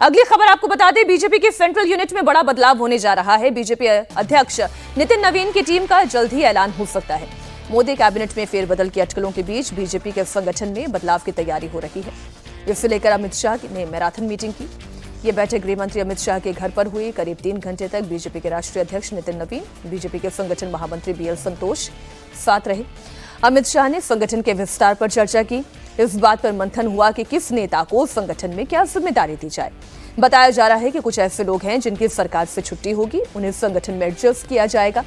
अगली खबर आपको बता दें, बीजेपी की सेंट्रल यूनिट में बड़ा बदलाव होने जा रहा है। बीजेपी अध्यक्ष नितिन नवीन की टीम का जल्द ही ऐलान हो सकता है। मोदी कैबिनेट में फेरबदल की अटकलों के बीच बीजेपी के संगठन में बदलाव की तैयारी हो रही है। इसे लेकर अमित शाह ने मैराथन मीटिंग की। ये बैठक गृह मंत्री अमित शाह के घर पर हुई। करीब 3 घंटे तक बीजेपी के राष्ट्रीय अध्यक्ष नितिन नवीन, बीजेपी के संगठन महामंत्री बीएल संतोष साथ रहे। अमित शाह ने संगठन के विस्तार पर चर्चा की। इस बात पर मंथन हुआ कि किस नेता को संगठन में क्या जिम्मेदारी दी जाए। बताया जा रहा है कि कुछ ऐसे लोग हैं जिनकी सरकार से छुट्टी होगी, उन्हें संगठन में एडजस्ट किया जाएगा।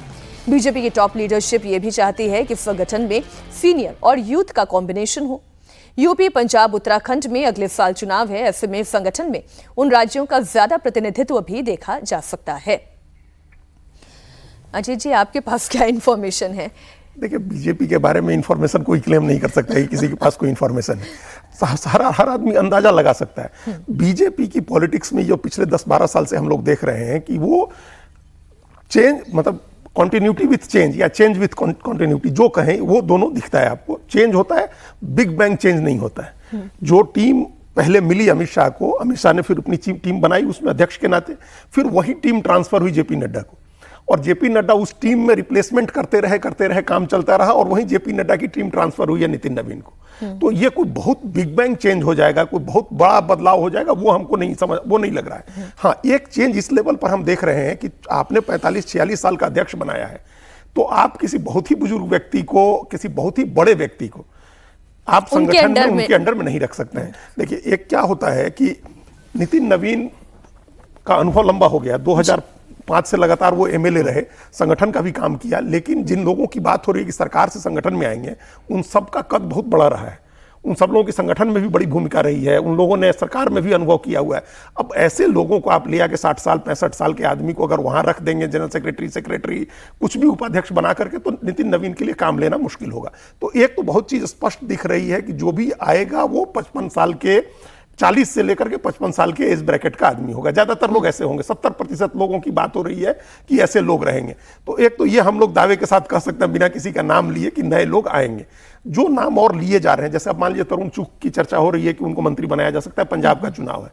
बीजेपी की टॉप लीडरशिप ये भी चाहती है कि संगठन में सीनियर और यूथ का कॉम्बिनेशन हो। यूपी, पंजाब, उत्तराखंड में अगले साल चुनाव है। ऐसे में संगठन में उन राज्यों का ज्यादा प्रतिनिधित्व भी देखा जा सकता है। अजय जी, आपके पास क्या इंफॉर्मेशन है? देखिए, बीजेपी के बारे में इंफॉर्मेशन कोई क्लेम नहीं कर सकता है कि किसी के पास कोई इंफॉर्मेशन है। हर आदमी अंदाजा लगा सकता है। बीजेपी की पॉलिटिक्स में जो पिछले 10-12 साल से हम लोग देख रहे हैं कि वो चेंज, मतलब कॉन्टिन्यूटी विथ चेंज या चेंज विथ कॉन्टिन्यूटी, जो कहें वो दोनों दिखता है आपको। चेंज होता है, बिग बैंग चेंज नहीं होता है। जो टीम पहले मिली अमित शाह को, अमित शाह ने फिर अपनी टीम बनाई उसमें अध्यक्ष के नाते, फिर वही टीम ट्रांसफर हुई जेपी नड्डा को, और जेपी नड्डा उस टीम में रिप्लेसमेंट करते रहे, काम चलता रहा, और वहीं जेपी नड्डा की टीम ट्रांसफर हुई है नितिन नवीन को। तो ये कोई बहुत बिग बैंग चेंज हो जाएगा, कोई बहुत बड़ा बदलाव हो जाएगा, वो हमको नहीं लग रहा है। हाँ, एक चेंज इस लेवल पर हम देख रहे हैं कि आपने 45-46 साल का अध्यक्ष बनाया है, तो आप किसी बहुत ही बुजुर्ग व्यक्ति को, किसी बहुत ही बड़े व्यक्ति को आप संगठन में उनके अंडर में नहीं रख सकते हैं। देखिए, एक क्या होता है कि नितिन नवीन का अनुभव लंबा हो गया। 2005 से लगातार वो एमएलए रहे, संगठन का भी काम किया, लेकिन जिन लोगों की बात हो रही है कि सरकार से संगठन में आएंगे, उन सब का कद बहुत बड़ा रहा है। उन सब लोगों की संगठन में भी बड़ी भूमिका रही है, उन लोगों ने सरकार में भी अनुभव किया हुआ है। अब ऐसे लोगों को आप ले आके 60 साल 65 साल के आदमी को अगर वहां रख देंगे, जनरल सेक्रेटरी कुछ भी उपाध्यक्ष बना करके, तो नितिन नवीन के लिए काम लेना मुश्किल होगा। तो एक तो बहुत चीज स्पष्ट दिख रही है कि जो भी आएगा वो 55 साल के, 40 से लेकर के 55 साल के एज ब्रैकेट का आदमी होगा। ज्यादातर लोग ऐसे होंगे, 70% लोगों की बात हो रही है कि ऐसे लोग रहेंगे। तो एक तो ये हम लोग दावे के साथ कह सकते हैं बिना किसी का नाम लिए कि नए लोग आएंगे। जो नाम और लिए जा रहे हैं, जैसे अब मान लीजिए तरुण चुग की चर्चा हो रही है कि उनको मंत्री बनाया जा सकता है, पंजाब का चुनाव है,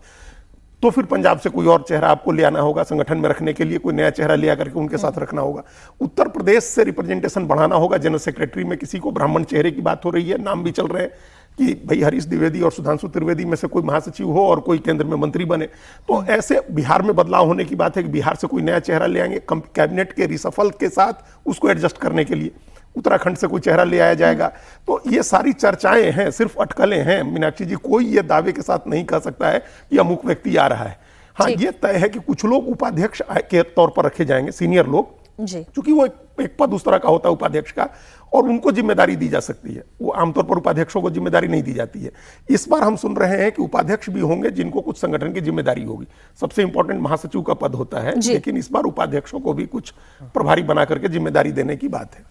तो फिर पंजाब से कोई और चेहरा आपको ले आना होगा संगठन में रखने के लिए, कोई नया चेहरा ले आकर के उनके साथ रखना होगा। उत्तर प्रदेश से रिप्रेजेंटेशन बढ़ाना होगा, जनरल सेक्रेटरी में किसी को ब्राह्मण चेहरे की बात हो रही है, नाम भी चल रहे हैं कि भाई हरीश द्विवेदी और सुधांशु त्रिवेदी में से कोई महासचिव हो और कोई केंद्र में मंत्री बने। तो ऐसे बिहार में बदलाव होने की बात है कि बिहार से कोई नया चेहरा ले आएंगे कैबिनेट के रिसफल के साथ उसको एडजस्ट करने के लिए। उत्तराखंड से कोई चेहरा ले आया जाएगा। तो ये सारी चर्चाएं हैं, सिर्फ अटकलें हैं मीनाक्षी जी। कोई ये दावे के साथ नहीं कह सकता है कि अमुक व्यक्ति आ रहा है। हाँ, ये तय है कि कुछ लोग उपाध्यक्ष के तौर पर रखे जाएंगे, सीनियर लोग, क्योंकि वो एक पद उस तरह का होता है उपाध्यक्ष का, और उनको जिम्मेदारी दी जा सकती है। वो आमतौर पर उपाध्यक्षों को जिम्मेदारी नहीं दी जाती है। इस बार हम सुन रहे हैं कि उपाध्यक्ष भी होंगे जिनको कुछ संगठन की जिम्मेदारी होगी। सबसे इंपॉर्टेंट महासचिव का पद होता है, लेकिन इस बार उपाध्यक्षों को भी कुछ प्रभारी बना करके जिम्मेदारी देने की बात है।